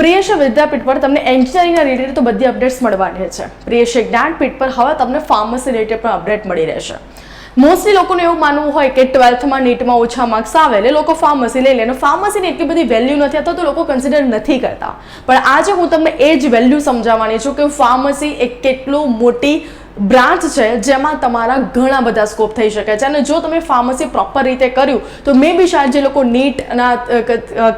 પ્રિયશ વિદ્યાપીઠ પર તમને એન્જિનિયરિંગના રિલેટેડ તો બધી અપડેટ્સ મળવાની છે. પ્રિયશ જ્ઞાનપીઠ પર હવે તમને ફાર્મસી રિલેટેડ પણ અપડેટ મળી રહેશે. મોસ્ટલી લોકોને એવું માનવું હોય કે 12થમાં નીટમાં ઓછા માર્ક્સ આવે એટલે લોકો ફાર્મસી લઈ લે અને ફાર્મસીની એટલી બધી વેલ્યુ નથી અથવા તો લોકો કન્સિડર નથી કરતા. પણ આજે હું તમને એ જ વેલ્યુ સમજાવવાની છું કે ફાર્મસી એક કેટલું મોટી બ્રાન્ચ છે જેમાં તમારા ઘણા બધા સ્કોપ થઈ શકે છે. અને જો તમે ફાર્મસી પ્રોપર રીતે કર્યું તો મે બી શાયદ જે લોકો નીટના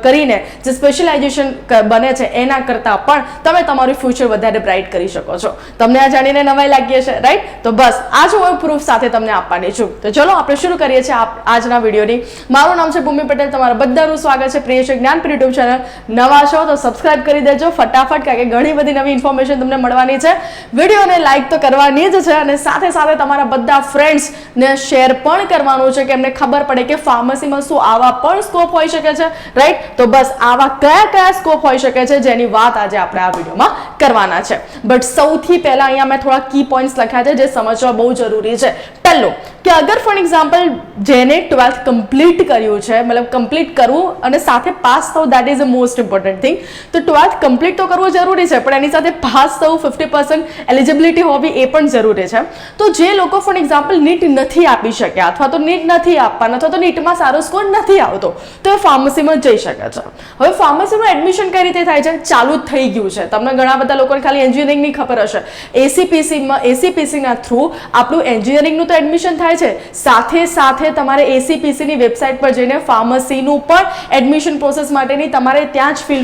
કરીને જે સ્પેશિયલાઇઝેશન બને છે એના કરતાં પણ તમે તમારું ફ્યુચર વધારે બ્રાઇટ કરી શકો છો. તમને આ જાણીને નવાઈ લાગી છે, રાઈટ? તો બસ આ જ હું પ્રૂફ સાથે તમને આપવાની છું. તો ચલો આપણે શરૂ કરીએ છીએ આજના વિડીયોની. મારું નામ છે ભૂમિ પટેલ. તમારા બધાનું સ્વાગત છે પ્રિયશ જ્ઞાનપીઠ યુટ્યુબ ચેનલ. નવા છો તો સબસ્ક્રાઇબ કરી દેજો ફટાફટ, કારણ કે ઘણી બધી નવી ઇન્ફોર્મેશન તમને મળવાની છે. વિડીયોને લાઈક તો કરવાની છે અને સાથે સાથે તમારા બધા ફ્રેન્ડ્સ ને શેર પણ કરવાનું છે કે એમને ખબર પડે કે ફાર્મસીમાં શું આવા પણ સ્કોપ હોઈ શકે છે, રાઈટ? તો બસ આવા કયા કયા સ્કોપ હોઈ શકે છે જેની વાત આજે આપણે આ વિડીયોમાં કરવાના છે. બટ સૌથી પહેલા અહીંયા મેં થોડા કી પોઈન્ટ્સ લખ્યા છે જે સમજવા બહુ જરૂરી છે. પહેલો કે અગર ફોર એક્ઝામ્પલ જેને 12th કમ્પ્લીટ કર્યું છે, મતલબ કમ્પ્લીટ કરવું અને સાથે પાસ થવું, that is a most important thing. તો 12th કમ્પ્લીટ તો કરવું જરૂરી છે, પણ એની સાથે પાસ થવું, 50% એલિજિબિલિટી હોવી એ પણ જરૂરી છે. તો જે લોકો ફોર એક્ઝામ્પલ નીટ નથી આપી શક્યા અથવા તો નીટ નથી આપવાના અથવા તો નીટમાં સારો સ્કોર નથી આવતો તો એ ફાર્મસીમાં જઈ શકે છે. હવે ફાર્મસીનું એડમિશન કઈ રીતે થાય છે? ચાલુ જ થઈ ગયું છે. તમને ઘણા બધા લોકોને ખાલી એન્જિનિયરિંગની ખબર હશે. એસીપીસીના થ્રુ આપણું એન્જિનિયરિંગનું તો એડમિશન થાય છે, સાથે સાથે તમારે એસીપીસીની વેબસાઇટ પર જઈને ફાર્મસીનું પણ એડમિશન પ્રોસેસ માટેની તમારે ત્યાં જ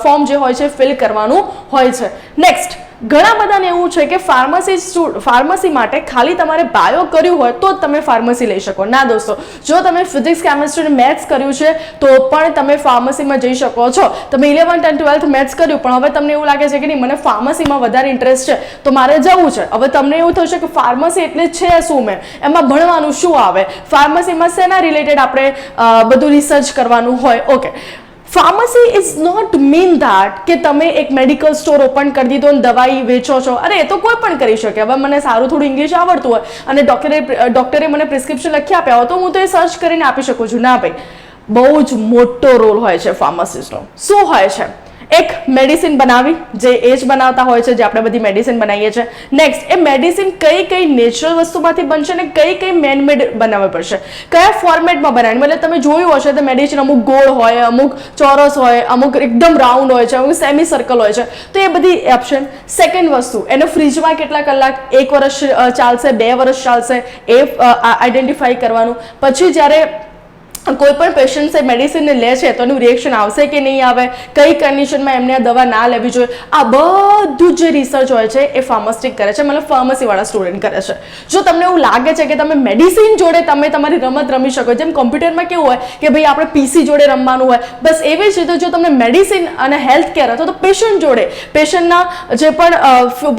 ફોર્મ જે હોય છે ફિલ કરવાનું હોય છે. નેક્સ્ટ, ઘણા બધાને એવું છે કે ફાર્મસી માટે ખાલી તમારે બાયો કર્યું હોય તો જ તમે ફાર્મસી લઈ શકો. ના દોસ્તો, જો તમે ફિઝિક્સ, કેમિસ્ટ્રી અને મેથ્સ કર્યું છે તો પણ તમે ફાર્મસીમાં જઈ શકો છો. તમે 11th અને 12th મેથ્સ કર્યું પણ હવે તમને એવું લાગે છે કે નહીં, મને ફાર્મસીમાં વધારે ઇન્ટરેસ્ટ છે તો મારે જવું છે. હવે તમને એવું થશે કે ફાર્મસી એટલે છે શું? મેં એમાં ભણવાનું શું આવે? ફાર્મસીમાં શેના રિલેટેડ આપણે બધું રિસર્ચ કરવાનું હોય? Okay, pharmacy is not mean that કે તમે એક મેડિકલ સ્ટોર ઓપન કરી દીધો અને દવાઈ વેચો છો. અરે એ તો કોઈ પણ કરી શકે. હવે મને સારું થોડું ઇંગ્લિશ આવડતું હોય અને ડોક્ટરે મને પ્રિસ્ક્રિપ્શન લખી આપ્યા હોય તો હું તો એ સર્ચ કરીને આપી શકું છું. ના ભાઈ, બહુ જ મોટો રોલ હોય છે ફાર્માસિસ્ટનો. શું હોય છે? એક મેડિસિન બનાવી, જે એ જ બનાવતા હોય છે જે આપણે બધી મેડિસિન બનાવીએ છીએ. નેક્સ્ટ, એ મેડિસિન કઈ કઈ નેચરલ વસ્તુમાંથી બનશે અને કઈ કઈ મેનમેડ બનાવવી પડશે, કયા ફોર્મેટમાં બનાવવાની. મતલબ તમે જોયું હશે તો મેડિસિન અમુક ગોળ હોય, અમુક ચોરસ હોય, અમુક એકદમ રાઉન્ડ હોય છે, અમુક સેમી સર્કલ હોય છે. તો એ બધી ઓપ્શન. સેકન્ડ વસ્તુ, એને ફ્રીજમાં કેટલા કલાક, 1 વર્ષ ચાલશે, 2 વર્ષ ચાલશે, એ આઈડેન્ટિફાઈ કરવાનું. પછી જ્યારે કોઈ પણ પેશન્ટ મેડિસિનને લે છે તો એનું રિએક્શન આવશે કે નહીં આવે, કઈ કન્ડિશનમાં એમને આ દવા ના લેવી જોઈએ, આ બધું જે રિસર્ચ હોય છે એ ફાર્માસ્ટિક કરે છે, મતલબ ફાર્મસીવાળા સ્ટુડન્ટ કરે છે. જો તમને એવું લાગે છે કે તમે મેડિસિન જોડે તમે તમારી રમત રમી શકો, જેમ કોમ્પ્યુટરમાં કેવું હોય કે ભાઈ આપણે પીસી જોડે રમવાનું હોય, બસ એવી જ રીતે જો તમને મેડિસિન અને હેલ્થ કેર અથવા તો પેશન્ટ જોડે, પેશન્ટના જે પણ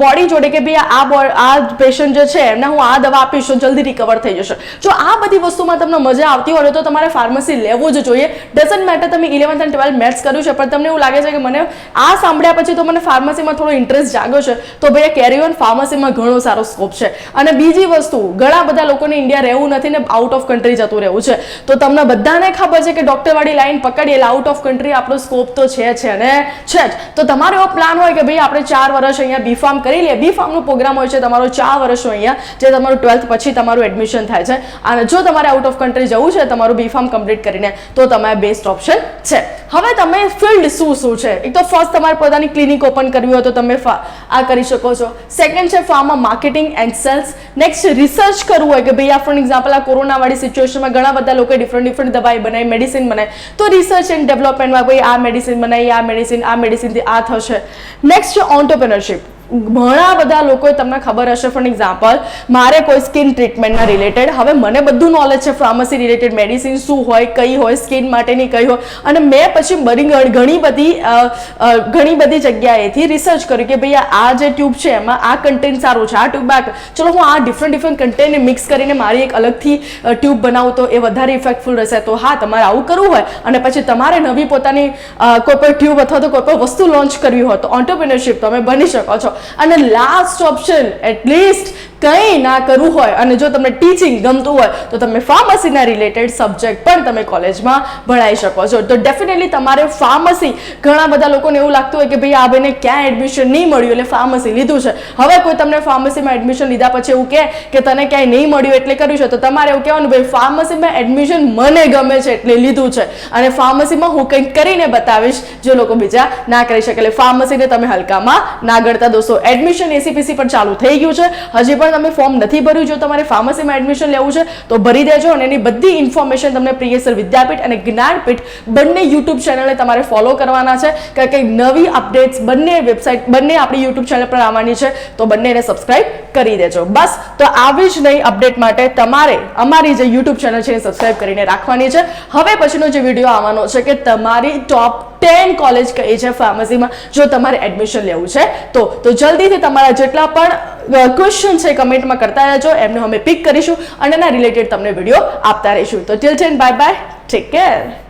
બોડી જોડે કે ભાઈ આ પેશન્ટ જે છે એમને હું આ દવા આપીશ તો જલ્દી રિકવર થઈ જશે, જો આ બધી વસ્તુમાં તમને મજા આવતી હોય તો તમારે ફાર્મસી લેવું જ જોઈએ. ડઝન્ટ મેટર તમે 11th અને 12th મેથ્સ કર્યું છે પણ તમને એવું લાગે છે કે મને આ સાંભળ્યા પછી તો મને ફાર્મસીમાં થોડો ઇન્ટરેસ્ટ જાગ્યો છે, તો ભાઈ કેરી ઓન, ફાર્મસીમાં ઘણો સારો સ્કોપ છે. અને બીજી વસ્તુ, ઘણા બધા લોકોને ઇન્ડિયા રહેવું નથી ને આઉટ ઓફ કન્ટ્રી જતું રહેવું છે. તો તમને બધાને ખબર છે કે ડોક્ટરવાળી લાઈન પકડીએ એટલે આઉટ ઓફ કન્ટ્રી આપણો સ્કોપ તો છે અને છે જ. તો તમારો એવો પ્લાન હોય કે ભાઈ આપણે 4 વર્ષ અહીંયા બીફાર્મ કરી લઈએ. બીફાર્મનો પ્રોગ્રામ હોય છે તમારો 4 વર્ષનો અહીંયા, જે તમારું 12th પછી તમારું એડમિશન થાય છે. અને જો તમારે આઉટ ઓફ કન્ટ્રી જવું છે તમારું બીફાર્મ કમ્પ્લીટ કરીને, તો તમારે બેસ્ટ ઓપ્શન છે. હવે તમે ફિલ્ડ શું છે? એક તો ફર્સ્ટ તમારે પોતાની ક્લિનિક ઓપન કરવી હોય તો તમે આ કરી શકો છો. સેકન્ડ છે pharma marketing and cells. Next, research કરવું હોય કે ભાઈ આ ફોર એક્ઝામ્પલ આ કોરોનાવાળી સિચ્યુએશનમાં ઘણા બધા લોકોએ ડિફરન્ટ દવાઈ બનાવી, મેડિસિન બનાવી, તો રિસર્ચ એન્ડ ડેવલપમેન્ટમાં ભાઈ આ મેડિસિન બનાવી, આ મેડિસિનથી આ થશે. નેક્સ્ટ છે ઓન્ટરપ્રિનરશિપ. ઘણા બધા લોકોએ તમને ખબર હશે, ફોર એક્ઝામ્પલ મારે કોઈ સ્કિન ટ્રીટમેન્ટના રિલેટેડ, હવે મને બધું નોલેજ છે ફાર્મસી રિલેટેડ, મેડિસિન શું હોય, કઈ હોય, સ્કિન માટેની કઈ હોય, અને મેં પછી ઘણી બધી જગ્યાએથી રિસર્ચ કર્યું કે ભાઈ આ જે ટ્યુબ છે એમાં આ કન્ટેન્ટ સારું છે, આ ટ્યુબ ચલો હું આ ડિફરન્ટ કન્ટેન્ટને મિક્સ કરીને મારી એક અલગથી ટ્યુબ બનાવું તો એ વધારે ઇફેક્ટફુલ રહેશે. તો હા, તમારે આવું કરવું હોય અને પછી તમારે નવી પોતાની કોઈ પણ ટ્યુબ અથવા તો કોઈ પણ વસ્તુ લોન્ચ કરવી હોય તો ઓન્ટરપ્રિનરશિપ તમે બની શકો છો. અને લાસ્ટ ઓપ્શન, એટલીસ્ટ કંઈ ના કરવું હોય અને જો તમને ટીચિંગ ગમતું હોય તો તમે ફાર્મસીના રિલેટેડ સબ્જેક્ટ પણ તમે કોલેજમાં ભણાઈ શકો છો. તો ડેફિનેટલી તમારે ફાર્મસી, ઘણા બધા લોકોને એવું લાગતું હોય કે ભાઈ આ બેને ક્યાં એડમિશન નહીં મળ્યું એટલે ફાર્મસી લીધું છે. હવે કોઈ તમને ફાર્મસીમાં એડમિશન લીધા પછી એવું કહે કે તને ક્યાંય નહીં મળ્યું એટલે કર્યું છે, તો તમારે એવું કહેવાનું ભાઈ ફાર્મસીમાં એડમિશન મને ગમે છે એટલે લીધું છે અને ફાર્મસીમાં હું કંઈક કરીને બતાવીશ જે લોકો બીજા ના કરી શકે. એટલે ફાર્મસીને તમે હલકામાં ના ગણતા દોસ્તો. એડમિશન એસીપીસી પણ ચાલુ થઈ ગયું છે. હજી પણ તમે ફોર્મ નથી ભર્યું, જો તમારે ફાર્મસીમાં એડમિશન લેવું છે તો ભરી દેજો અને એની બધી ઇન્ફોર્મેશન તમને પ્રિયસર વિદ્યાપીઠ અને જ્ઞાનપીઠ બંને યુટ્યુબ ચેનલને તમારે ફોલો કરવાના છે. કે કંઈક નવી અપડેટ્સ બંને વેબસાઇટ બંને આપણી યુટ્યુબ ચેનલ પર આવવાની છે તો બંનેને સબસ્ક્રાઇબ કરી દેજો. બસ તો આવી જ નહીં અપડેટ માટે તમારે અમારી જે યુટ્યુબ ચેનલ છે એ સબસ્ક્રાઇબ કરીને રાખવાની છે. હવે પછીનો જે વિડીયો આવવાનો છે કે તમારી ટોપ 10 કોલેજ કઈ છે ફાર્મસીમાં જો તમારે એડમિશન લેવું છે તો જલ્દીથી તમારા જેટલા પણ ક્વેશ્ચન છે કમેન્ટમાં કરતા રહેજો, એમને અમે પિક કરીશું અને એના રિલેટેડ તમને વિડીયો આપતા રહીશું. તો till then bye bye, take care.